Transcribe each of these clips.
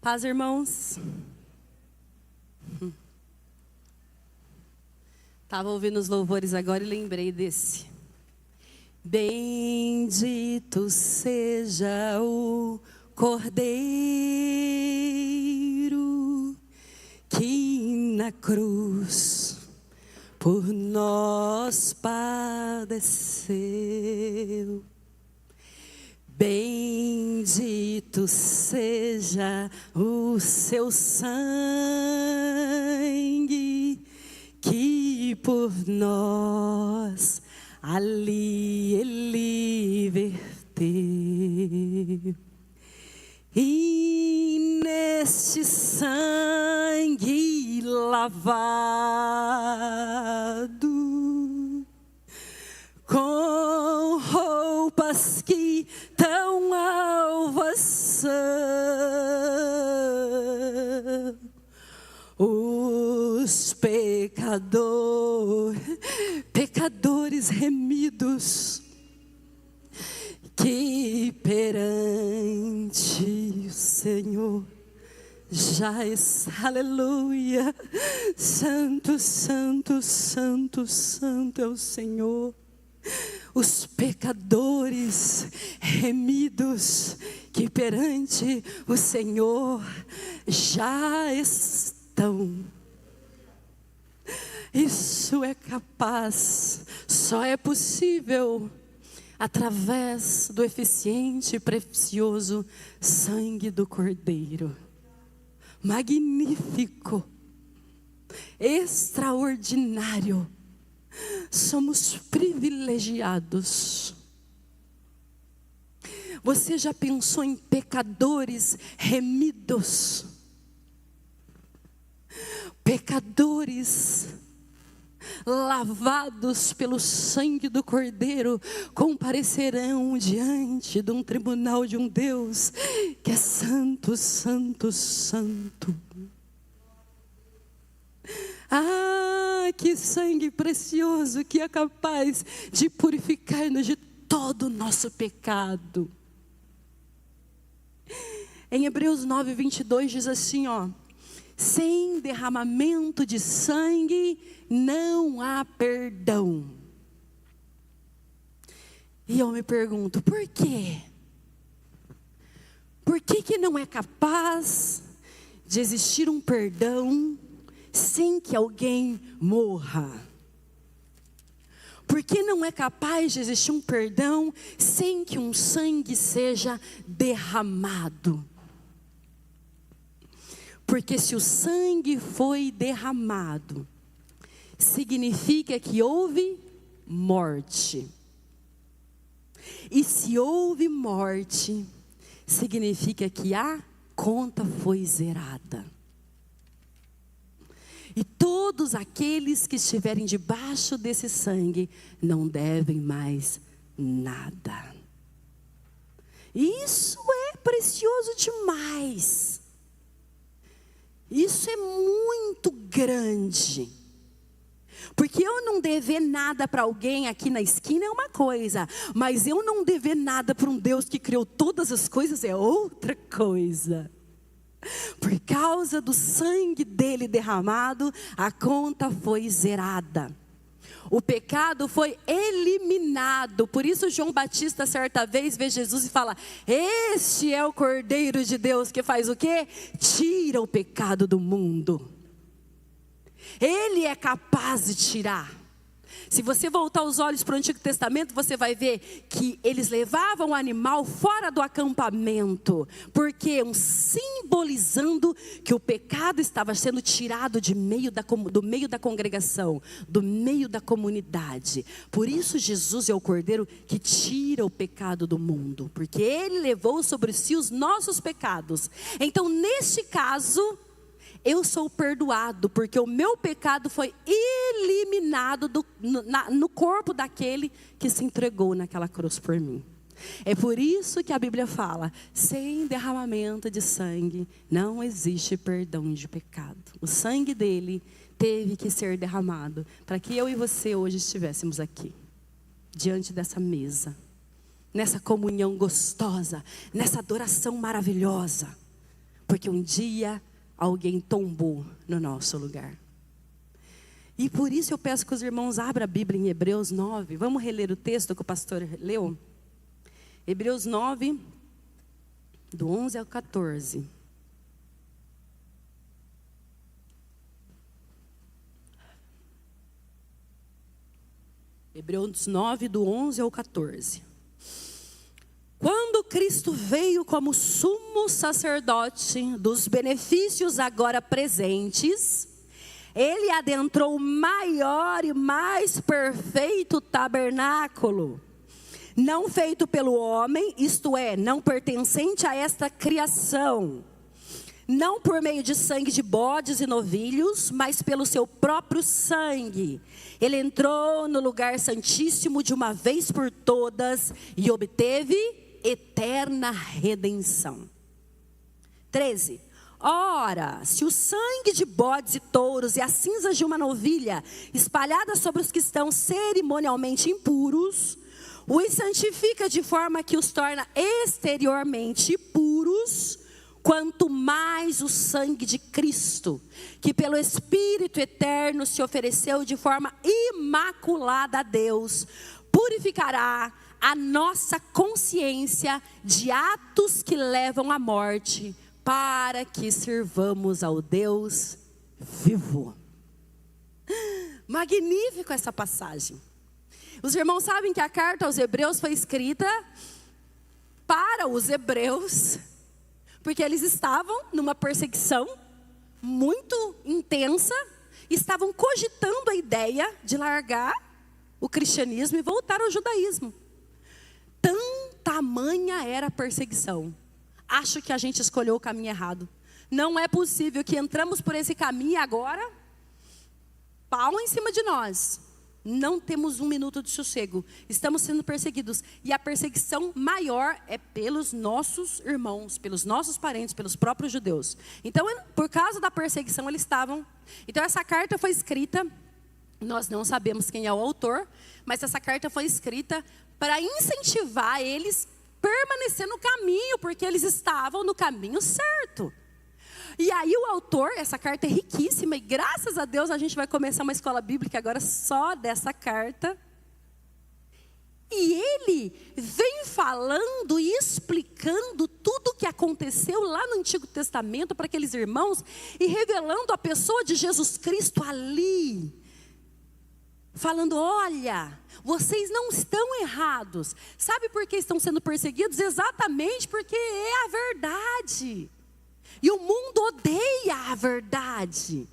Paz, irmãos. Estava ouvindo os louvores agora e lembrei desse. Bendito seja o Cordeiro que na cruz por nós padeceu. Bendito seja o seu sangue que por nós ali ele verteu. E neste sangue lavado, com roupas que tão alvas são, os pecadores remidos, que perante o Senhor já está, aleluia, santo, santo, santo, santo é o Senhor. Os pecadores remidos, que perante o Senhor já estão. Isso é capaz, só é possível através do eficiente e precioso sangue do Cordeiro. Magnífico, extraordinário. Somos privilegiados. Você já pensou em pecadores remidos? Pecadores lavados pelo sangue do Cordeiro comparecerão diante de um tribunal de um Deus que é santo, santo, santo. Ah, que sangue precioso que é capaz de purificar-nos de todo o nosso pecado. Em Hebreus 9, 22 diz assim, sem derramamento de sangue não há perdão. E eu me pergunto, por quê? Por que não é capaz de existir um perdão sem que alguém morra? Por que não é capaz de existir um perdão sem que um sangue seja derramado? Porque se o sangue foi derramado, significa que houve morte. E se houve morte, significa que a conta foi zerada. E todos aqueles que estiverem debaixo desse sangue não devem mais nada. Isso é precioso demais. Isso é muito grande. Porque eu não dever nada para alguém aqui na esquina é uma coisa, mas eu não dever nada para um Deus que criou todas as coisas é outra coisa. Por causa do sangue dele derramado, a conta foi zerada. O pecado foi eliminado. Por isso João Batista certa vez vê Jesus e fala: este é o Cordeiro de Deus que faz o quê? Tira o pecado do mundo. Ele é capaz de tirar. Se você voltar os olhos para o Antigo Testamento, você vai ver que eles levavam o animal fora do acampamento. Porque simbolizando que o pecado estava sendo tirado do meio da congregação, do meio da comunidade. Por isso Jesus é o Cordeiro que tira o pecado do mundo. Porque ele levou sobre si os nossos pecados. Então, neste caso, eu sou perdoado, porque o meu pecado foi eliminado no corpo daquele que se entregou naquela cruz por mim. É por isso que a Bíblia fala: sem derramamento de sangue não existe perdão de pecado. O sangue dele teve que ser derramado para que eu e você hoje estivéssemos aqui, diante dessa mesa, nessa comunhão gostosa, nessa adoração maravilhosa. Porque um dia alguém tombou no nosso lugar. E por isso eu peço que os irmãos abram a Bíblia em Hebreus 9. Vamos reler o texto que o pastor leu? Hebreus 9, do 11 ao 14. Hebreus 9, do 11 ao 14. Quando Cristo veio como sumo sacerdote dos benefícios agora presentes, Ele adentrou o maior e mais perfeito tabernáculo, não feito pelo homem, isto é, não pertencente a esta criação, não por meio de sangue de bodes e novilhos, mas pelo seu próprio sangue. Ele entrou no lugar santíssimo de uma vez por todas e obteve eterna redenção. 13. Ora, se o sangue de bodes e touros e as cinzas de uma novilha espalhadas sobre os que estão cerimonialmente impuros, os santifica de forma que os torna exteriormente puros, quanto mais o sangue de Cristo, que pelo Espírito eterno se ofereceu de forma imaculada a Deus, purificará a nossa consciência de atos que levam à morte, para que sirvamos ao Deus vivo. Magnífico essa passagem. Os irmãos sabem que a carta aos Hebreus foi escrita para os hebreus, porque eles estavam numa perseguição muito intensa, estavam cogitando a ideia de largar o cristianismo e voltar ao judaísmo. Tamanha era a perseguição. Acho que a gente escolheu o caminho errado. Não é possível que entramos por esse caminho e agora, pau em cima de nós. Não temos um minuto de sossego. Estamos sendo perseguidos. E a perseguição maior é pelos nossos irmãos, pelos nossos parentes, pelos próprios judeus. Então, por causa da perseguição, eles estavam... Então, essa carta foi escrita... Nós não sabemos quem é o autor, mas essa carta foi escrita para incentivar eles a permanecer no caminho, porque eles estavam no caminho certo. E aí o autor, essa carta é riquíssima, e graças a Deus a gente vai começar uma escola bíblica agora só dessa carta. E ele vem falando e explicando tudo o que aconteceu lá no Antigo Testamento para aqueles irmãos, e revelando a pessoa de Jesus Cristo ali. Falando, olha, vocês não estão errados. Sabe por que estão sendo perseguidos? Exatamente porque é a verdade. E o mundo odeia a verdade.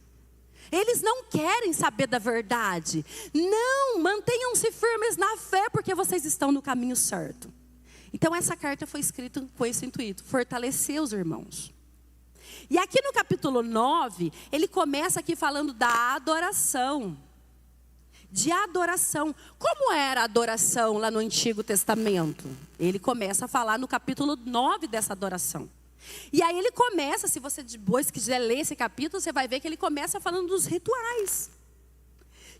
Eles não querem saber da verdade. Não, mantenham-se firmes na fé, porque vocês estão no caminho certo. Então essa carta foi escrita com esse intuito, fortalecer os irmãos. E aqui no capítulo 9, ele começa aqui falando da adoração. De adoração. Como era a adoração lá no Antigo Testamento? Ele começa a falar no capítulo 9 dessa adoração. E aí ele começa, se você depois quiser ler esse capítulo, você vai ver que ele começa falando dos rituais.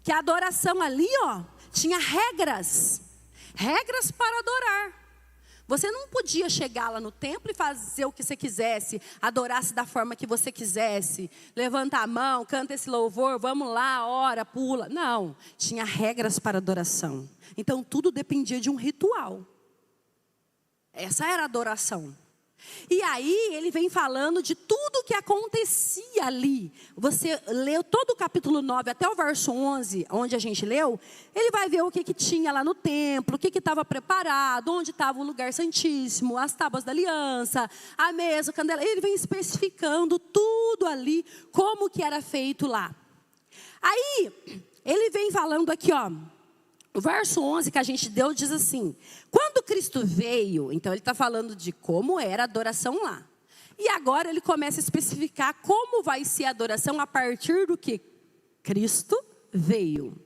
Que a adoração ali, ó, tinha regras. Regras para adorar. Você não podia chegar lá no templo e fazer o que você quisesse, adorar-se da forma que você quisesse, levanta a mão, canta esse louvor, vamos lá, ora, pula. Não, tinha regras para adoração. Então tudo dependia de um ritual. Essa era a adoração. E aí ele vem falando de tudo o que acontecia ali. Você leu todo o capítulo 9 até o verso 11, onde a gente leu. Ele vai ver o que tinha lá no templo, o que estava preparado, onde estava o lugar santíssimo, as tábuas da aliança, a mesa, o candelabro. Ele vem especificando tudo ali, como que era feito lá. Aí ele vem falando aqui, ó. O verso 11 que a gente deu diz assim: quando Cristo veio, então ele está falando de como era a adoração lá. E agora ele começa a especificar como vai ser a adoração a partir do que Cristo veio.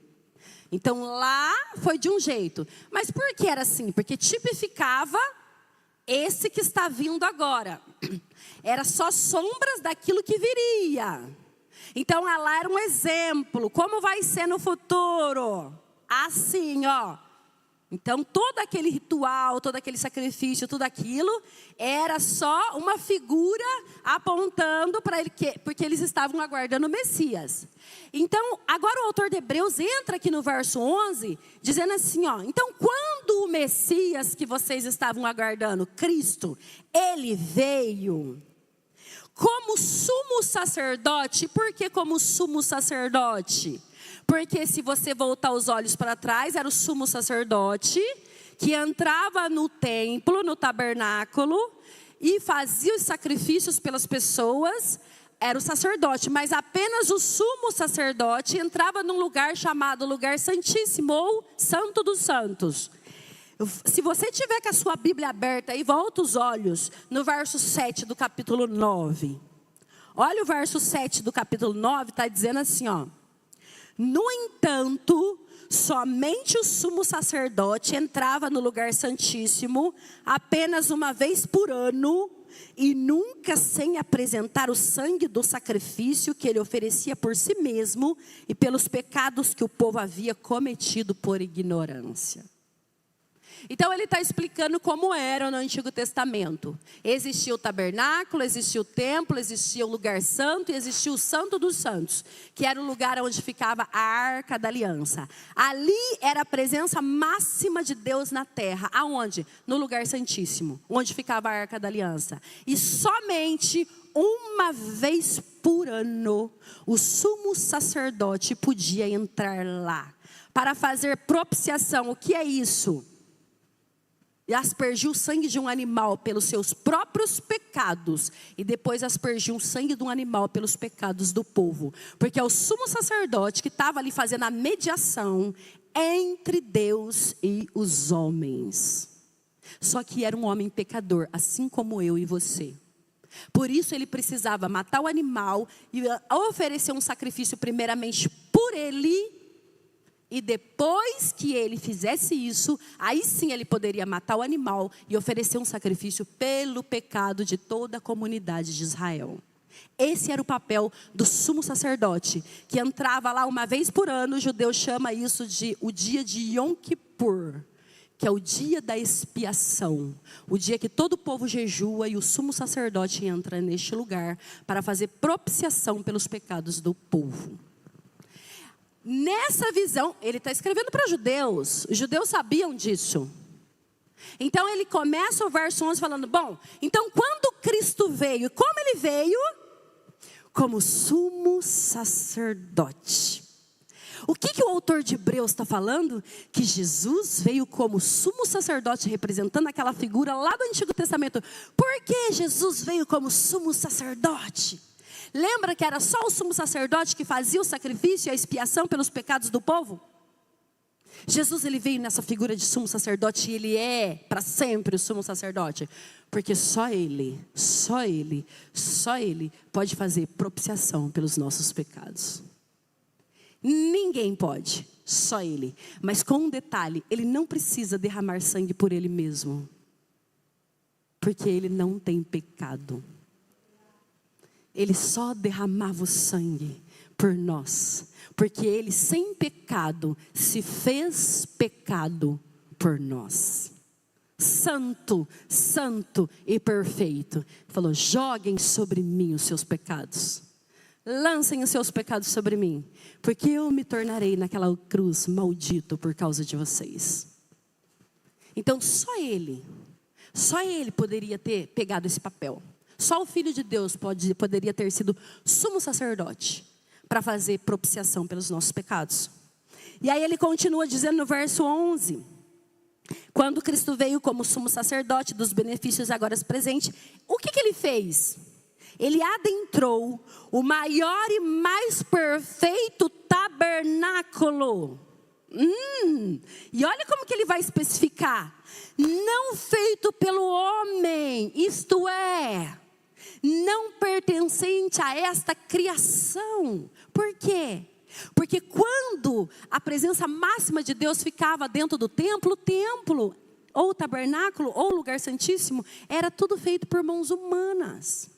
Então lá foi de um jeito. Mas por que era assim? Porque tipificava esse que está vindo agora. Era só sombras daquilo que viria. Então lá era um exemplo. Como vai ser no futuro? Assim, ó, Então, todo aquele ritual, todo aquele sacrifício, tudo aquilo, era só uma figura apontando para ele, porque eles estavam aguardando o Messias. Então, agora o autor de Hebreus entra aqui no verso 11, dizendo assim, ó, então quando o Messias que vocês estavam aguardando, Cristo, ele veio como sumo sacerdote. Por que como sumo sacerdote? Porque se você voltar os olhos para trás, era o sumo sacerdote que entrava no templo, no tabernáculo, e fazia os sacrifícios pelas pessoas. Era o sacerdote, mas apenas o sumo sacerdote entrava num lugar chamado lugar santíssimo, ou santo dos santos. Se você tiver com a sua Bíblia aberta aí, volta os olhos no verso 7 do capítulo 9. Olha o verso 7 do capítulo 9, está dizendo assim, ó. No entanto, somente o sumo sacerdote entrava no lugar santíssimo apenas uma vez por ano, e nunca sem apresentar o sangue do sacrifício que ele oferecia por si mesmo e pelos pecados que o povo havia cometido por ignorância. Então ele está explicando como era no Antigo Testamento. Existia o tabernáculo, existia o templo, existia o lugar santo e existia o Santo dos Santos, que era o lugar onde ficava a Arca da Aliança. Ali era a presença máxima de Deus na terra. Aonde? No lugar santíssimo, onde ficava a Arca da Aliança. E somente uma vez por ano, o sumo sacerdote podia entrar lá para fazer propiciação. O que é isso? E aspergiu o sangue de um animal pelos seus próprios pecados, e depois aspergiu o sangue de um animal pelos pecados do povo. Porque é o sumo sacerdote que estava ali fazendo a mediação entre Deus e os homens. Só que era um homem pecador, assim como eu e você. Por isso ele precisava matar o animal e oferecer um sacrifício primeiramente por ele. E depois que ele fizesse isso, aí sim ele poderia matar o animal e oferecer um sacrifício pelo pecado de toda a comunidade de Israel. Esse era o papel do sumo sacerdote, que entrava lá uma vez por ano. O judeu chama isso de o dia de Yom Kippur, que é o dia da expiação. O dia que todo o povo jejua e o sumo sacerdote entra neste lugar para fazer propiciação pelos pecados do povo. Nessa visão, ele está escrevendo para os judeus sabiam disso. Então ele começa o verso 11 falando, bom, então quando Cristo veio, como ele veio? Como sumo sacerdote. O que o autor de Hebreus está falando? Que Jesus veio como sumo sacerdote, representando aquela figura lá do Antigo Testamento. Por que Jesus veio como sumo sacerdote? Lembra que era só o sumo sacerdote que fazia o sacrifício e a expiação pelos pecados do povo? Jesus, ele veio nessa figura de sumo sacerdote e ele é para sempre o sumo sacerdote. Porque só ele pode fazer propiciação pelos nossos pecados. Ninguém pode, só ele. Mas com um detalhe, ele não precisa derramar sangue por ele mesmo. Porque ele não tem pecado. Ele só derramava o sangue por nós, porque ele sem pecado se fez pecado por nós. Santo, santo e perfeito. Falou, joguem sobre mim os seus pecados. Lancem os seus pecados sobre mim, porque eu me tornarei naquela cruz maldito por causa de vocês. Então só ele poderia ter pegado esse papel. Só o Filho de Deus poderia ter sido sumo sacerdote para fazer propiciação pelos nossos pecados. E aí ele continua dizendo no verso 11. Quando Cristo veio como sumo sacerdote dos benefícios agora presentes, o que ele fez? Ele adentrou o maior e mais perfeito tabernáculo. E olha como que ele vai especificar. Não feito pelo homem, isto é, não pertencente a esta criação. Por quê? Porque quando a presença máxima de Deus ficava dentro do templo, o templo, ou o tabernáculo, ou o lugar santíssimo, era tudo feito por mãos humanas.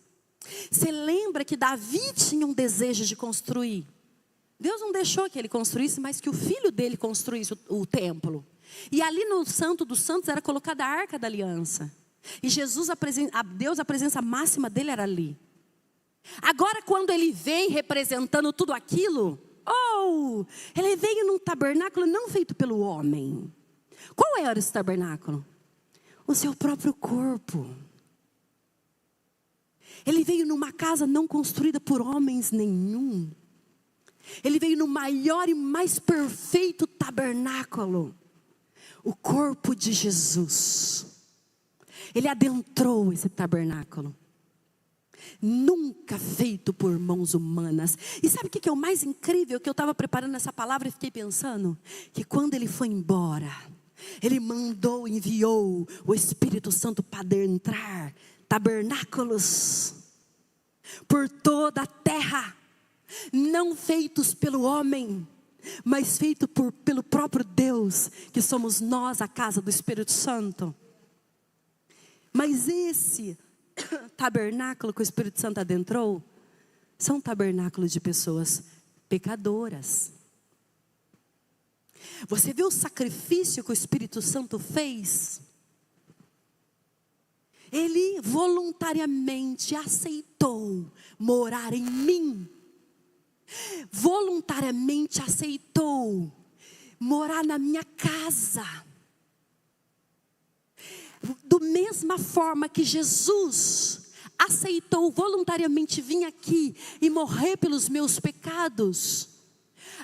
Você lembra que Davi tinha um desejo de construir? Deus não deixou que ele construísse, mas que o filho dele construísse o templo. E ali no Santo dos Santos era colocada a Arca da Aliança. E Jesus, Deus, a presença máxima dele era ali. Agora quando ele vem representando tudo aquilo, ele veio num tabernáculo não feito pelo homem. Qual era esse tabernáculo? O seu próprio corpo. Ele veio numa casa não construída por homens nenhum. Ele veio no maior e mais perfeito tabernáculo, o corpo de Jesus. Ele adentrou esse tabernáculo, nunca feito por mãos humanas. E sabe o que é o mais incrível? Que eu estava preparando essa palavra e fiquei pensando, que quando ele foi embora, ele enviou o Espírito Santo para adentrar tabernáculos por toda a terra, não feitos pelo homem, mas feitos pelo próprio Deus, que somos nós, a casa do Espírito Santo. Mas esse tabernáculo que o Espírito Santo adentrou, são tabernáculos de pessoas pecadoras. Você vê o sacrifício que o Espírito Santo fez? Ele voluntariamente aceitou morar em mim. Voluntariamente aceitou morar na minha casa. Da mesma forma que Jesus aceitou voluntariamente vir aqui e morrer pelos meus pecados,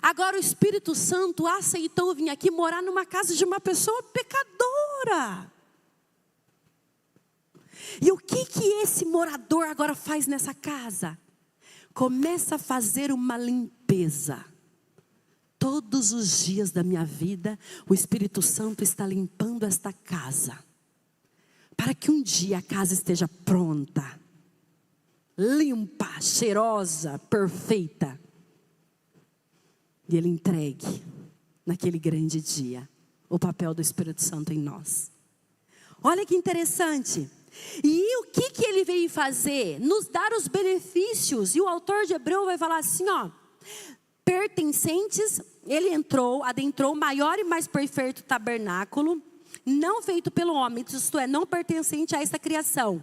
agora o Espírito Santo aceitou vir aqui morar numa casa de uma pessoa pecadora. E o que esse morador agora faz nessa casa? Começa a fazer uma limpeza. Todos os dias da minha vida, o Espírito Santo está limpando esta casa, para que um dia a casa esteja pronta, limpa, cheirosa, perfeita. E Ele entregue, naquele grande dia, o papel do Espírito Santo em nós. Olha que interessante. E o que Ele veio fazer? Nos dar os benefícios. E o autor de Hebreu vai falar assim, pertencentes, Ele adentrou o maior e mais perfeito tabernáculo, não feito pelo homem, isto é, não pertencente a esta criação.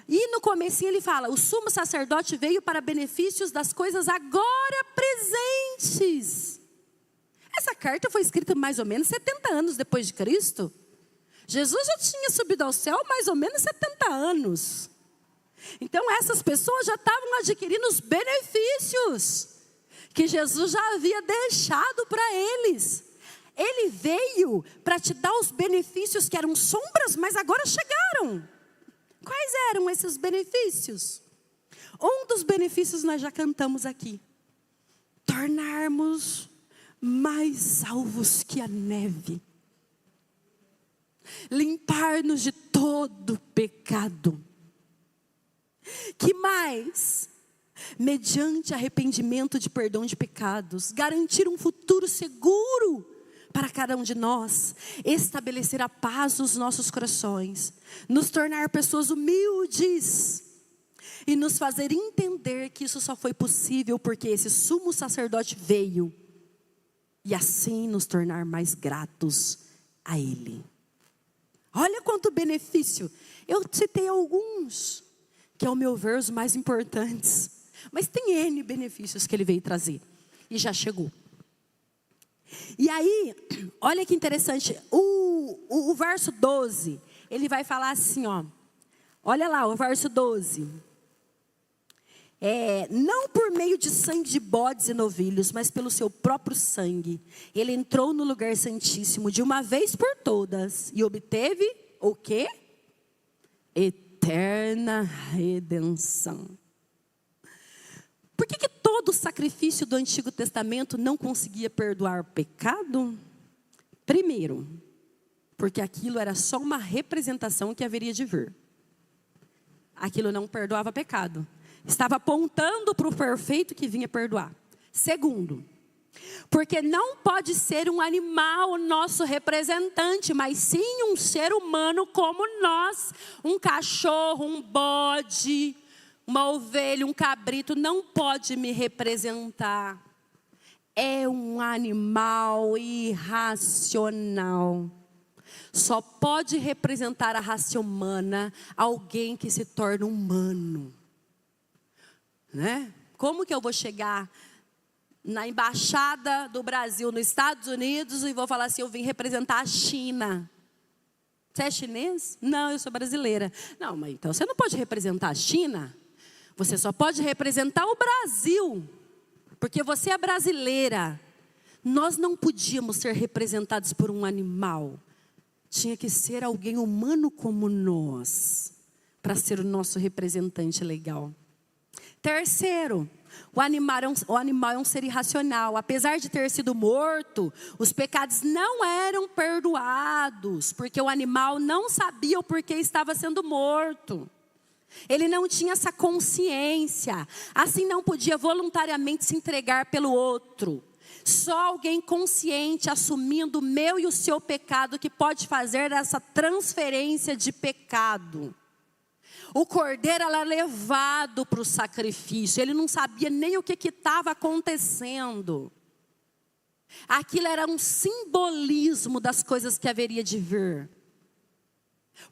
E no comecinho ele fala, o sumo sacerdote veio para benefícios das coisas agora presentes. Essa carta foi escrita mais ou menos 70 anos depois de Cristo. Jesus já tinha subido ao céu mais ou menos 70 anos. Então essas pessoas já estavam adquirindo os benefícios que Jesus já havia deixado para eles. Ele veio para te dar os benefícios que eram sombras, mas agora chegaram. Quais eram esses benefícios? Um dos benefícios nós já cantamos aqui. Tornarmos mais alvos que a neve. Limpar-nos de todo pecado. Que mais? Mediante arrependimento de perdão de pecados, garantir um futuro seguro para cada um de nós, estabelecer a paz nos nossos corações, nos tornar pessoas humildes e nos fazer entender que isso só foi possível porque esse sumo sacerdote veio, e assim nos tornar mais gratos a Ele. Olha quanto benefício. Eu citei alguns, que ao meu ver os mais importantes, mas tem N benefícios que Ele veio trazer e já chegou. E aí, olha que interessante, o verso 12, ele vai falar assim, olha lá o verso 12. Não por meio de sangue de bodes e novilhos, mas pelo seu próprio sangue, Ele entrou no lugar santíssimo de uma vez por todas e obteve o quê? Eterna redenção. Por que todo o sacrifício do Antigo Testamento não conseguia perdoar o pecado? Primeiro, porque aquilo era só uma representação que haveria de vir. Aquilo não perdoava pecado. Estava apontando para o perfeito que vinha perdoar. Segundo, porque não pode ser um animal o nosso representante, mas sim um ser humano como nós. Um cachorro, um bode, uma ovelha, um cabrito não pode me representar. É um animal irracional. só pode representar a raça humana alguém que se torna humano. Né? Como que eu vou chegar na embaixada do Brasil nos Estados Unidos e vou falar assim, eu vim representar a China? Você é chinês? Não, eu sou brasileira. Não, mas então você não pode representar a China. Você só pode representar o Brasil, porque você é brasileira. Nós não podíamos ser representados por um animal. Tinha que ser alguém humano como nós, para ser o nosso representante legal. Terceiro, o animal é um ser irracional. Apesar de ter sido morto, os pecados não eram perdoados, porque o animal não sabia o porquê estava sendo morto. Ele não tinha essa consciência, assim não podia voluntariamente se entregar pelo outro. Só alguém consciente, assumindo o meu e o seu pecado, que pode fazer essa transferência de pecado. O cordeiro era levado para o sacrifício, ele não sabia nem o que estava acontecendo. Aquilo era um simbolismo das coisas que haveria de vir.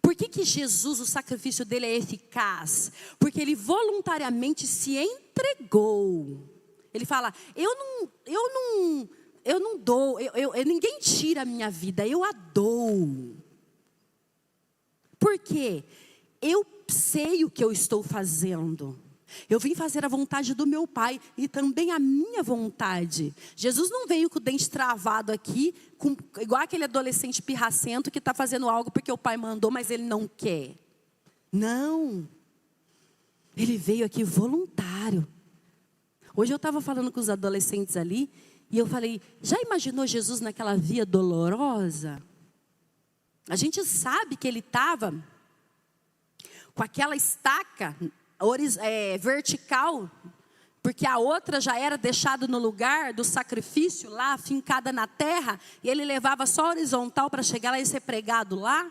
Por que Jesus, o sacrifício dele é eficaz? Porque ele voluntariamente se entregou. Ele fala, eu não dou, ninguém tira a minha vida, eu a dou. Por quê? Eu sei o que eu estou fazendo. Eu vim fazer a vontade do meu Pai e também a minha vontade. Jesus não veio com o dente travado aqui, igual aquele adolescente pirracento que está fazendo algo porque o pai mandou, mas ele não quer. Não. Ele veio aqui voluntário. Hoje eu estava falando com os adolescentes ali e eu falei, já imaginou Jesus naquela via dolorosa? A gente sabe que ele estava com aquela estaca vertical, porque a outra já era deixada no lugar do sacrifício lá, fincada na terra, e ele levava só horizontal para chegar lá e ser pregado lá.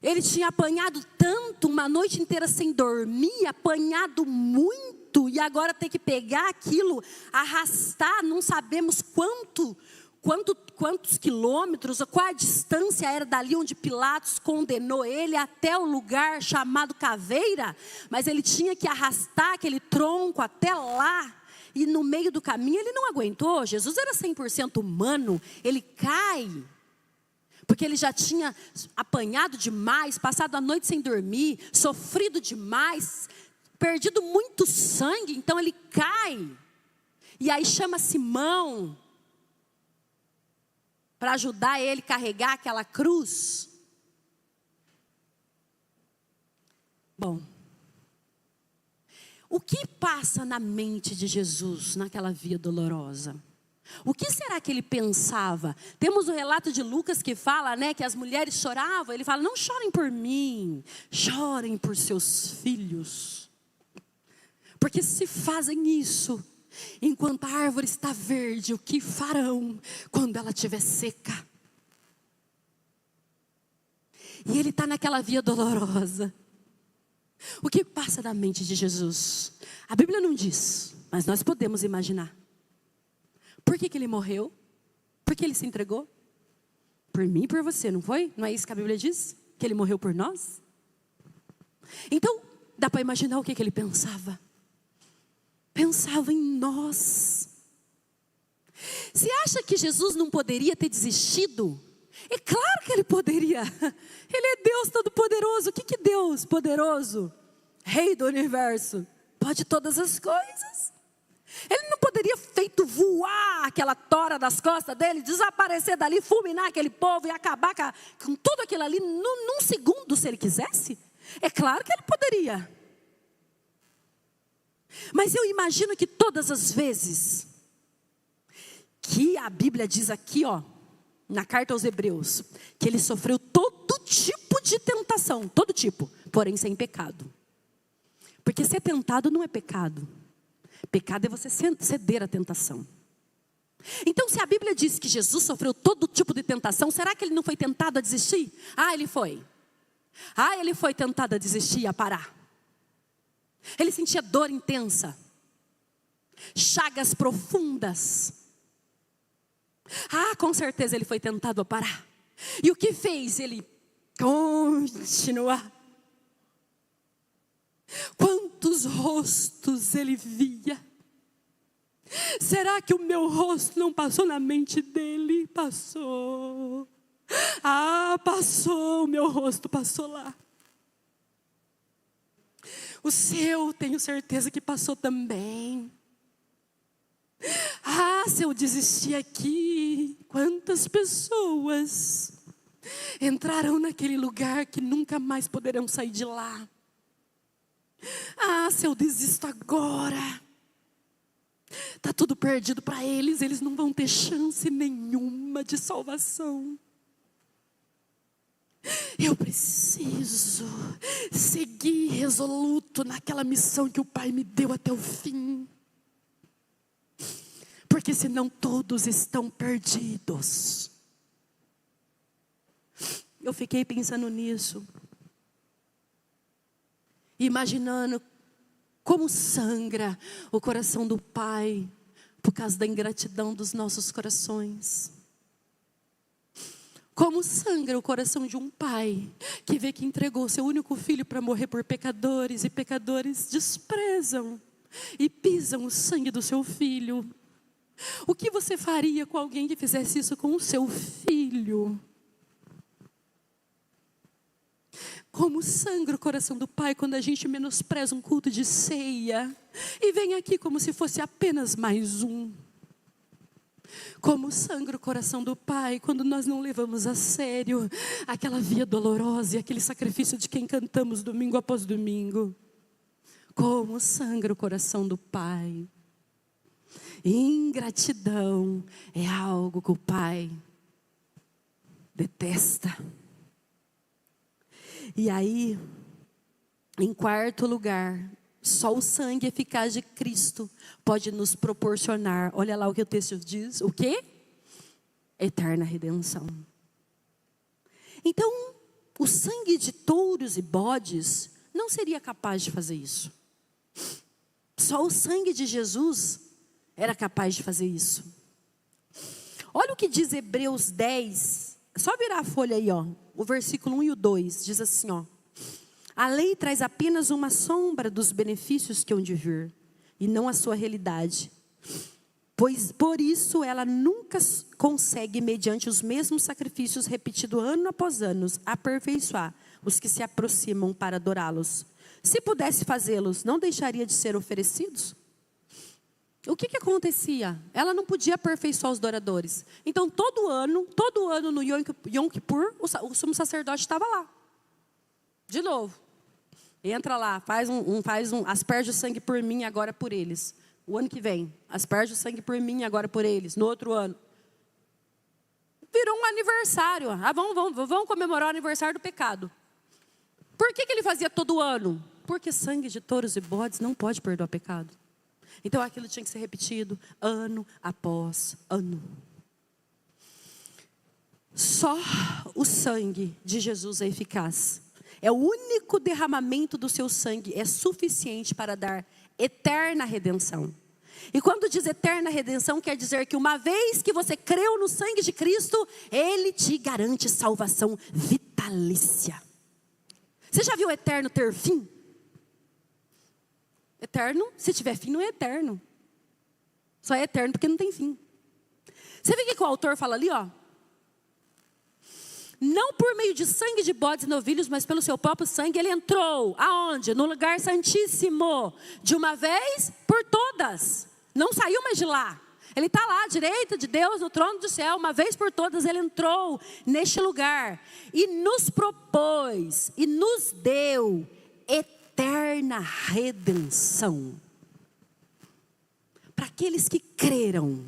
Ele tinha apanhado tanto, uma noite inteira sem dormir, apanhado muito, e agora tem que pegar aquilo, arrastar, não sabemos quantos quilômetros, qual a distância era dali onde Pilatos condenou ele até o lugar chamado Caveira, mas ele tinha que arrastar aquele tronco até lá, e no meio do caminho ele não aguentou. Jesus era 100% humano, ele cai, porque ele já tinha apanhado demais, passado a noite sem dormir, sofrido demais, perdido muito sangue, então ele cai, e aí chama Simão, para ajudar ele a carregar aquela cruz. Bom, o que passa na mente de Jesus naquela via dolorosa? O que será que ele pensava? Temos o relato de Lucas que fala, né, que as mulheres choravam. Ele fala, não chorem por mim, chorem por seus filhos. Porque se fazem isso, enquanto a árvore está verde, o que farão quando ela estiver seca? E ele está naquela via dolorosa. O que passa na mente de Jesus? A Bíblia não diz, mas nós podemos imaginar. Por que ele morreu? Por que ele se entregou? Por mim e por você, não foi? Não é isso que a Bíblia diz? Que ele morreu por nós? Então, dá para imaginar o que ele pensava. Pensava em nós. Você acha que Jesus não poderia ter desistido? É claro que ele poderia. Ele é Deus Todo-Poderoso. O que Deus poderoso, Rei do Universo, pode todas as coisas? Ele não poderia feito voar aquela tora das costas dele, desaparecer dali, fulminar aquele povo e acabar com tudo aquilo ali num segundo, se ele quisesse? É claro que ele poderia. Mas eu imagino que todas as vezes que a Bíblia diz aqui, ó, na carta aos Hebreus, que ele sofreu todo tipo de tentação, todo tipo, porém sem pecado. Porque ser tentado não é pecado. Pecado é você ceder à tentação. Então, se a Bíblia diz que Jesus sofreu todo tipo de tentação, será que ele não foi tentado a desistir? Ele foi. Ele foi tentado a desistir e a parar. Ele sentia dor intensa, chagas profundas. Com certeza ele foi tentado a parar. E o que fez ele continuar? Quantos rostos ele via? Será que o meu rosto não passou na mente dele? Passou. Ah, passou, o meu rosto passou lá. O seu, tenho certeza que passou também. Ah, se eu desistir aqui, quantas pessoas entrarão naquele lugar que nunca mais poderão sair de lá. Ah, se eu desisto agora, está tudo perdido para eles, eles não vão ter chance nenhuma de salvação. Eu preciso seguir resoluto naquela missão que o Pai me deu até o fim. Porque senão todos estão perdidos. Eu fiquei pensando nisso. Imaginando como sangra o coração do Pai por causa da ingratidão dos nossos corações. Como sangra o coração de um pai que vê que entregou seu único filho para morrer por pecadores, e pecadores desprezam e pisam o sangue do seu filho. O que você faria com alguém que fizesse isso com o seu filho? Como sangra o coração do Pai quando a gente menospreza um culto de ceia e vem aqui como se fosse apenas mais um. Como sangra o coração do Pai quando nós não levamos a sério aquela via dolorosa e aquele sacrifício de quem cantamos domingo após domingo. Como sangra o coração do Pai. Ingratidão é algo que o Pai detesta. E aí, em quarto lugar, só o sangue eficaz de Cristo pode nos proporcionar, olha lá o que o texto diz, o quê? Eterna redenção. Então, o sangue de touros e bodes não seria capaz de fazer isso. Só o sangue de Jesus era capaz de fazer isso. Olha o que diz Hebreus 10, só virar a folha aí, ó, o versículo 1 e o 2, diz assim, ó. A lei traz apenas uma sombra dos benefícios que hão de vir, e não a sua realidade. Pois por isso ela nunca consegue, mediante os mesmos sacrifícios repetidos ano após ano, aperfeiçoar os que se aproximam para adorá-los. Se pudesse fazê-los, não deixaria de ser oferecidos? O que acontecia? Ela não podia aperfeiçoar os adoradores. Então todo ano no Yom Kippur, o sumo sacerdote estava lá. De novo. Entra lá, asperge o sangue por mim, agora por eles. O ano que vem, asperge o sangue por mim, agora por eles. No outro ano. Virou um aniversário. Ah, vamos comemorar o aniversário do pecado. Por que ele fazia todo ano? Porque sangue de touros e bodes não pode perdoar pecado. Então aquilo tinha que ser repetido ano após ano. Só o sangue de Jesus é eficaz. É o único derramamento do seu sangue é suficiente para dar eterna redenção. E quando diz eterna redenção, quer dizer que uma vez que você creu no sangue de Cristo, Ele te garante salvação vitalícia. Você já viu eterno ter fim? Eterno, se tiver fim, não é eterno. Só é eterno porque não tem fim. Você vê o que o autor fala ali, ó? Não por meio de sangue de bodes e novilhos, mas pelo seu próprio sangue, ele entrou. Aonde? No lugar santíssimo. De uma vez por todas. Não saiu mais de lá. Ele está lá à direita de Deus, no trono do céu. Uma vez por todas ele entrou neste lugar. E nos propôs, e nos deu eterna redenção. Para aqueles que creram,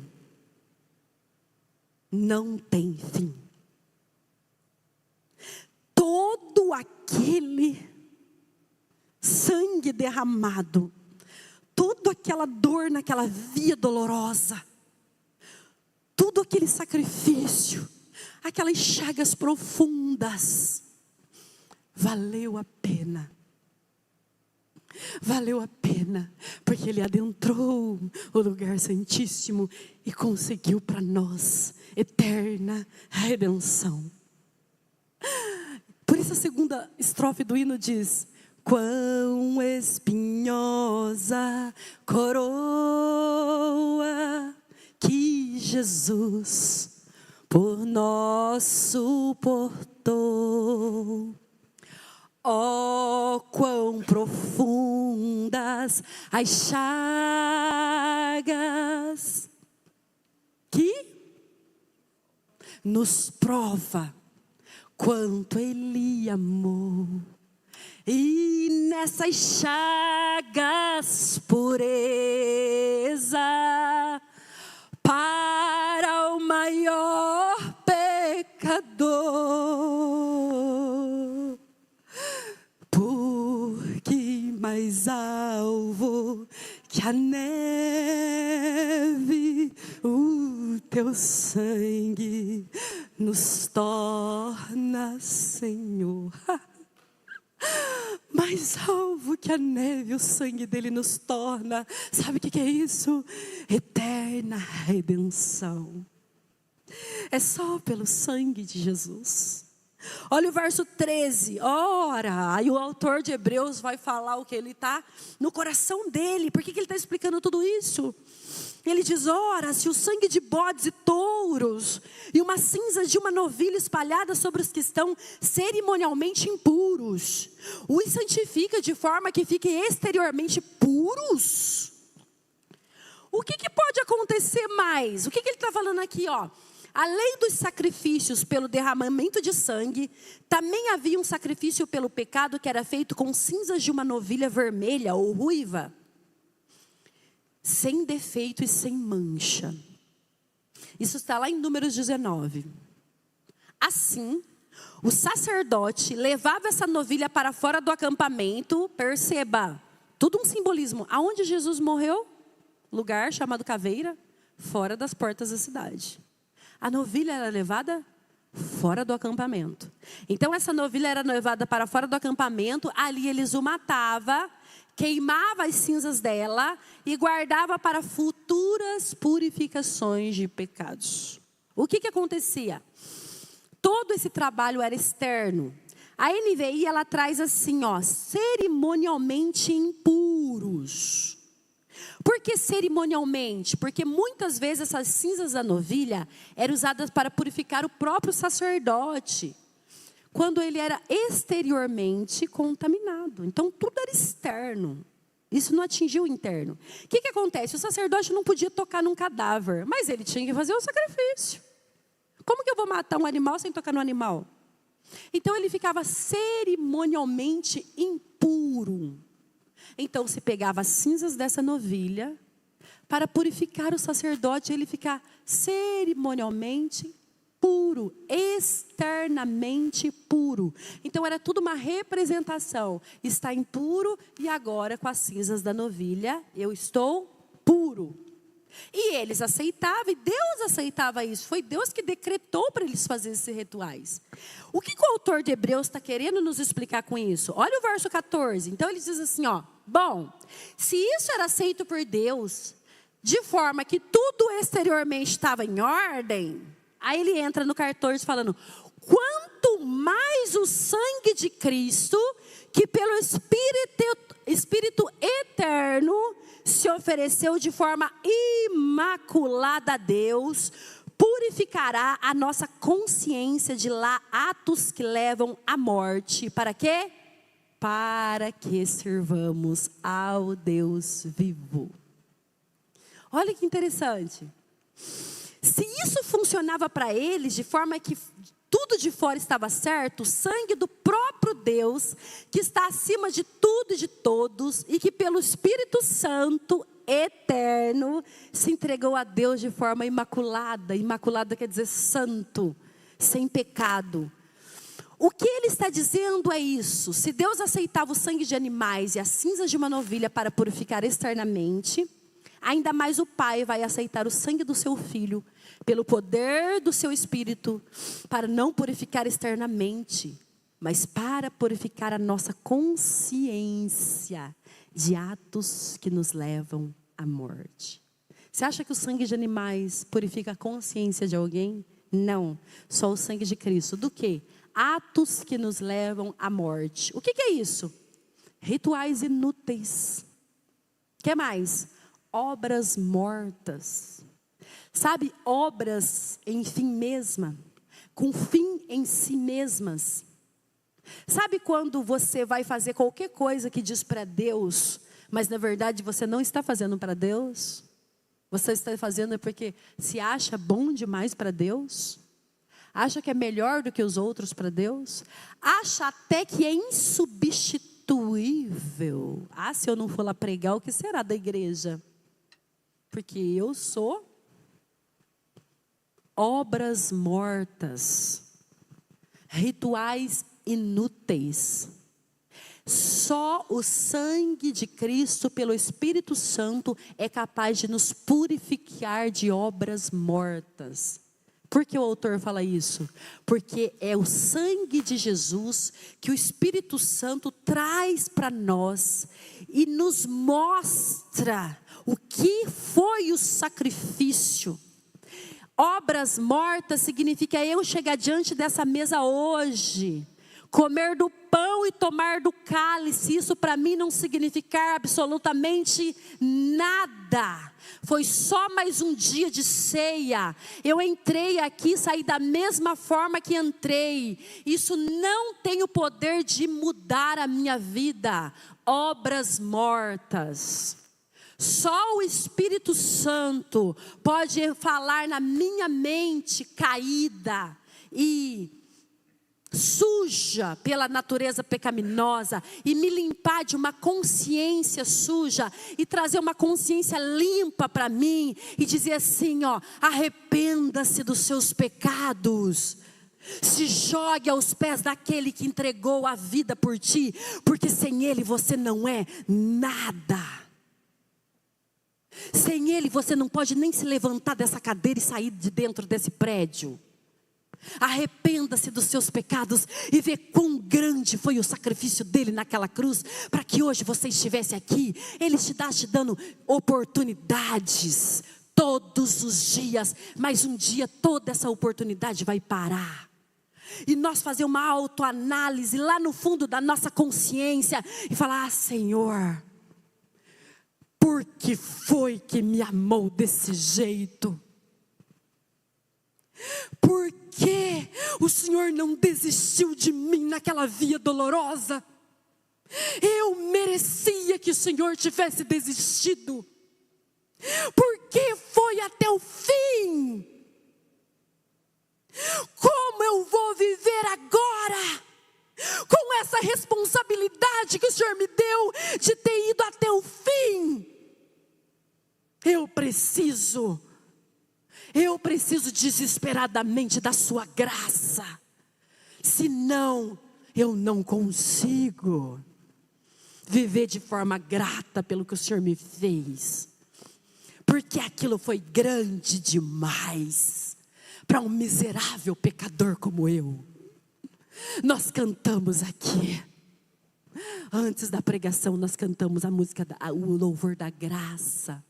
não tem fim. Todo aquele sangue derramado, toda aquela dor naquela via dolorosa, todo aquele sacrifício, aquelas chagas profundas, valeu a pena. Valeu a pena, porque Ele adentrou o lugar santíssimo e conseguiu para nós eterna redenção. essa segunda estrofe do hino diz: quão espinhosa coroa que Jesus por nós suportou. Oh, quão profundas as chagas que nos prova quanto Ele amou. E nessas chagas pureza para o maior pecador. Porque mais alvo que a neve, o teu sangue nos torna, Senhor. Mais alvo que a neve, o sangue dele nos torna. Sabe o que é isso? Eterna redenção. É só pelo sangue de Jesus. Olha o verso 13, ora, aí o autor de Hebreus vai falar o que ele está no coração dele. Por que ele está explicando tudo isso? Ele diz, ora, se o sangue de bodes e touros e uma cinza de uma novilha espalhada sobre os que estão cerimonialmente impuros, os santifica de forma que fiquem exteriormente puros. O que pode acontecer mais? O que ele está falando aqui, ó? Além dos sacrifícios pelo derramamento de sangue, também havia um sacrifício pelo pecado que era feito com cinzas de uma novilha vermelha ou ruiva, sem defeito e sem mancha. Isso está lá em Números 19. Assim, o sacerdote levava essa novilha para fora do acampamento. Perceba, tudo um simbolismo. Aonde Jesus morreu? Lugar chamado Caveira, fora das portas da cidade. A novilha era levada fora do acampamento. Então essa novilha era levada para fora do acampamento. Ali eles o matavam, queimava as cinzas dela e guardava para futuras purificações de pecados. O que acontecia? Todo esse trabalho era externo. A NVI ela traz assim, ó, cerimonialmente impuros. Por que cerimonialmente? Porque muitas vezes essas cinzas da novilha eram usadas para purificar o próprio sacerdote, quando ele era exteriormente contaminado. Então tudo era externo. Isso não atingia o interno. O que acontece? O sacerdote não podia tocar num cadáver, mas ele tinha que fazer o sacrifício. Como que eu vou matar um animal sem tocar no animal? Então ele ficava cerimonialmente impuro. Então se pegava as cinzas dessa novilha para purificar o sacerdote, ele ficar cerimonialmente puro, externamente puro. Então era tudo uma representação. Está impuro e agora com as cinzas da novilha eu estou puro. E eles aceitavam, e Deus aceitava isso. Foi Deus que decretou para eles fazerem esses rituais. O que o autor de Hebreus está querendo nos explicar com isso? Olha o verso 14. Então ele diz assim, ó. Bom, se isso era aceito por Deus, de forma que tudo exteriormente estava em ordem, aí ele entra no 14 falando, quanto mais o sangue de Cristo, que pelo Espírito eterno se ofereceu de forma imaculada a Deus, purificará a nossa consciência de lá atos que levam à morte. Para quê? Para que sirvamos ao Deus vivo. Olha que interessante. Se isso funcionava para eles de forma que tudo de fora estava certo, o sangue do próprio Deus, que está acima de tudo e de todos, e que pelo Espírito Santo eterno se entregou a Deus de forma imaculada. Imaculada quer dizer santo, sem pecado. O que ele está dizendo é isso: se Deus aceitava o sangue de animais e as cinzas de uma novilha para purificar externamente, ainda mais o Pai vai aceitar o sangue do seu Filho, pelo poder do seu Espírito, para não purificar externamente, mas para purificar a nossa consciência de atos que nos levam à morte. Você acha que o sangue de animais purifica a consciência de alguém? Não, só o sangue de Cristo. Do quê? atos que nos levam à morte. O que é isso? Rituais inúteis. O que mais? Obras mortas. Sabe, obras em fim mesma, com fim em si mesmas. Sabe quando você vai fazer qualquer coisa que diz para Deus, mas na verdade você não está fazendo para Deus? Você está fazendo porque se acha bom demais para Deus? Acha que é melhor do que os outros para Deus? Acha até que é insubstituível. Ah, se eu não for lá pregar, o que será da igreja? Porque eu sou obras mortas, rituais inúteis. Só o sangue de Cristo pelo Espírito Santo é capaz de nos purificar de obras mortas. Por que o autor fala isso? Porque é o sangue de Jesus que o Espírito Santo traz para nós e nos mostra o que foi o sacrifício. Obras mortas significa eu chegar diante dessa mesa hoje, comer do pão e tomar do cálice. Isso para mim não significar absolutamente nada. Foi só mais um dia de ceia. Eu entrei aqui, saí da mesma forma que entrei. Isso não tem o poder de mudar a minha vida. Obras mortas. Só o Espírito Santo pode falar na minha mente caída e suja pela natureza pecaminosa e me limpar de uma consciência suja e trazer uma consciência limpa para mim e dizer assim, ó, arrependa-se dos seus pecados. Se jogue aos pés daquele que entregou a vida por ti, porque sem ele você não é nada. Sem ele você não pode nem se levantar dessa cadeira e sair de dentro desse prédio. Arrependa-se dos seus pecados e vê quão grande foi o sacrifício dele naquela cruz, para que hoje você estivesse aqui. Ele está te dando oportunidades todos os dias, mas um dia toda essa oportunidade vai parar. E nós fazer uma autoanálise lá no fundo da nossa consciência e falar, Senhor, por que foi que me amou desse jeito? Por que o Senhor não desistiu de mim naquela via dolorosa? Eu merecia que o Senhor tivesse desistido. Por que foi até o fim? Como eu vou viver agora com essa responsabilidade que o Senhor me deu de ter ido até o fim? Eu preciso desesperadamente da sua graça. Senão eu não consigo viver de forma grata pelo que o Senhor me fez. Porque aquilo foi grande demais para um miserável pecador como eu. Nós cantamos aqui. Antes da pregação nós cantamos a música, o louvor da graça.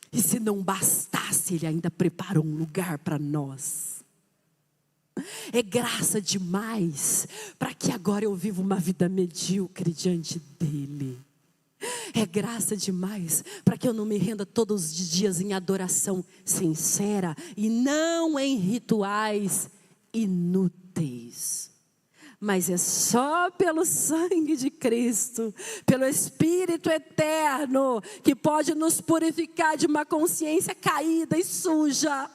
E se não bastasse, Ele ainda preparou um lugar para nós. É graça demais para que agora eu viva uma vida medíocre diante dEle. É graça demais para que eu não me renda todos os dias em adoração sincera e não em rituais inúteis. Mas é só pelo sangue de Cristo, pelo Espírito eterno, que pode nos purificar de uma consciência caída e suja.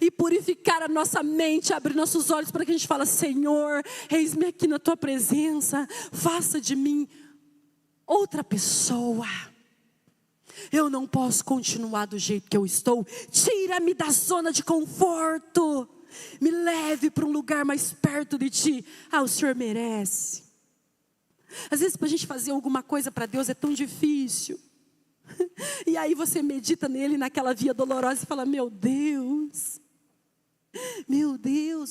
E purificar a nossa mente, abrir nossos olhos para que a gente fale, Senhor, eis-me aqui na Tua presença, faça de mim outra pessoa. Eu não posso continuar do jeito que eu estou. Tira-me da zona de conforto. Me leve para um lugar mais perto de Ti. Ah, o Senhor merece. Às vezes para a gente fazer alguma coisa para Deus é tão difícil. E aí você medita nele naquela via dolorosa e fala, meu Deus,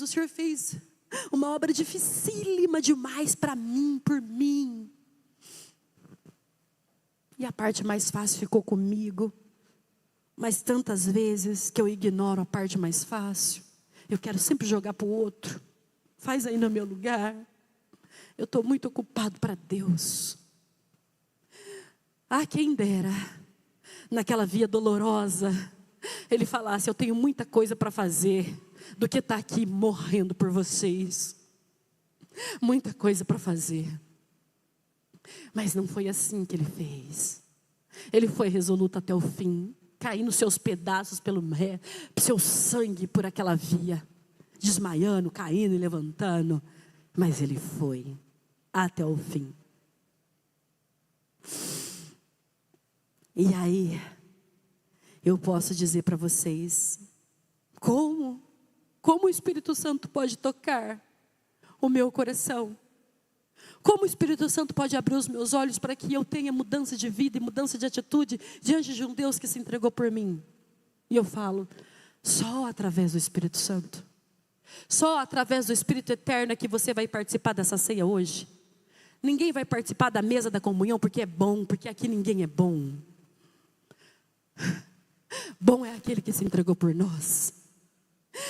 o Senhor fez uma obra dificílima demais para mim, por mim. E a parte mais fácil ficou comigo. Mas tantas vezes que eu ignoro a parte mais fácil. Eu quero sempre jogar para o outro. Faz aí no meu lugar. Eu estou muito ocupado para Deus. Ah, quem dera, naquela via dolorosa, Ele falasse: eu tenho muita coisa para fazer, do que estar aqui morrendo por vocês. Muita coisa para fazer. Mas não foi assim que Ele fez. Ele foi resoluto até o fim, caindo seus pedaços pelo seu sangue por aquela via, desmaiando, caindo e levantando. Mas Ele foi até o fim. E aí, eu posso dizer para vocês, como o Espírito Santo pode tocar o meu coração? Como o Espírito Santo pode abrir os meus olhos para que eu tenha mudança de vida e mudança de atitude diante de um Deus que se entregou por mim? E eu falo, só através do Espírito Santo. Só através do Espírito Eterno é que você vai participar dessa ceia hoje. Ninguém vai participar da mesa da comunhão porque é bom, porque aqui ninguém é bom. Bom é aquele que se entregou por nós.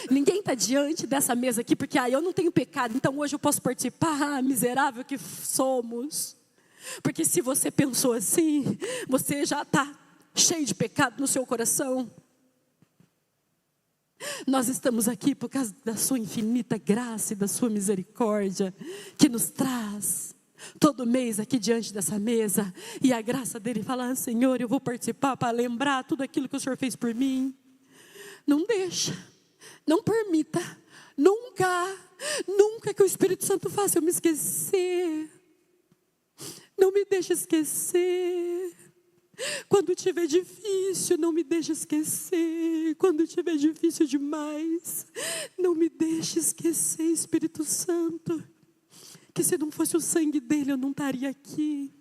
Ninguém está diante dessa mesa aqui porque eu não tenho pecado, então hoje eu posso participar. Miserável que somos. Porque se você pensou assim, você já está cheio de pecado no seu coração. Nós estamos aqui por causa da sua infinita graça e da sua misericórdia, que nos traz todo mês aqui diante dessa mesa. E a graça dele fala: Senhor, eu vou participar para lembrar tudo aquilo que o Senhor fez por mim. Não deixa. Não permita, nunca que o Espírito Santo faça eu me esquecer. Não me deixe esquecer. Quando tiver difícil, não me deixe esquecer. Quando tiver difícil demais, não me deixe esquecer, Espírito Santo. Que se não fosse o sangue dele, eu não estaria aqui.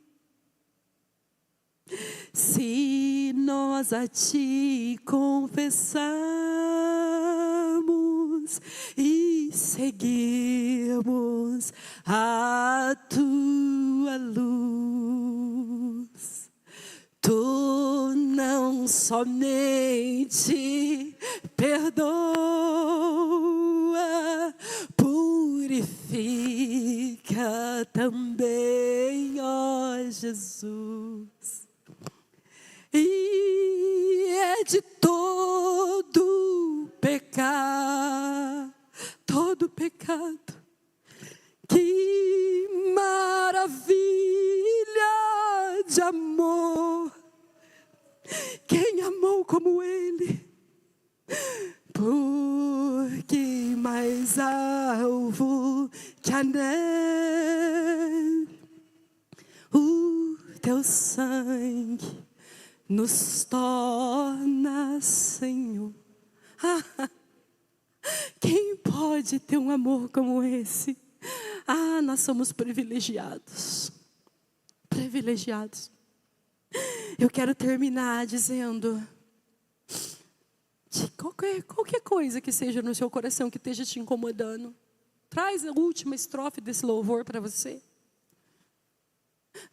Se nós a ti confessamos e seguirmos a tua luz, tu não somente perdoa, purifica também, ó Jesus. E é de todo pecado, que maravilha de amor, quem amou como Ele, porque mais alvo que a neve, o teu sangue nos torna, Senhor. Quem pode ter um amor como esse? Nós somos privilegiados. Privilegiados. Eu quero terminar dizendo: de qualquer coisa que seja no seu coração que esteja te incomodando, traz a última estrofe desse louvor para você.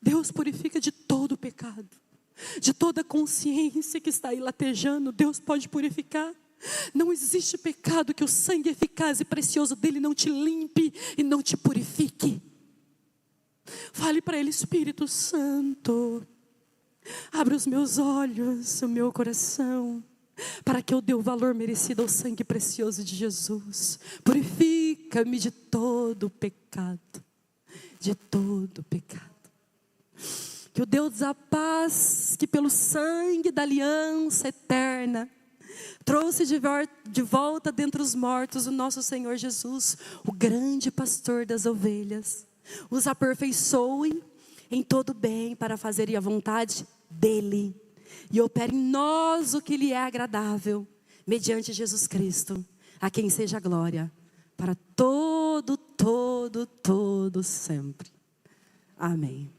Deus purifica de todo pecado. De toda consciência que está aí latejando, Deus pode purificar. Não existe pecado que o sangue eficaz e precioso dele não te limpe e não te purifique. Fale para Ele: Espírito Santo, abre os meus olhos, o meu coração, para que eu dê o valor merecido ao sangue precioso de Jesus. Purifica-me de todo pecado, de todo pecado. Que o Deus da paz, que pelo sangue da aliança eterna, trouxe de volta dentre os mortos o nosso Senhor Jesus, o grande pastor das ovelhas, os aperfeiçoe em todo bem para fazerem a vontade dEle, e opere em nós o que lhe é agradável, mediante Jesus Cristo, a quem seja a glória, para todo sempre. Amém.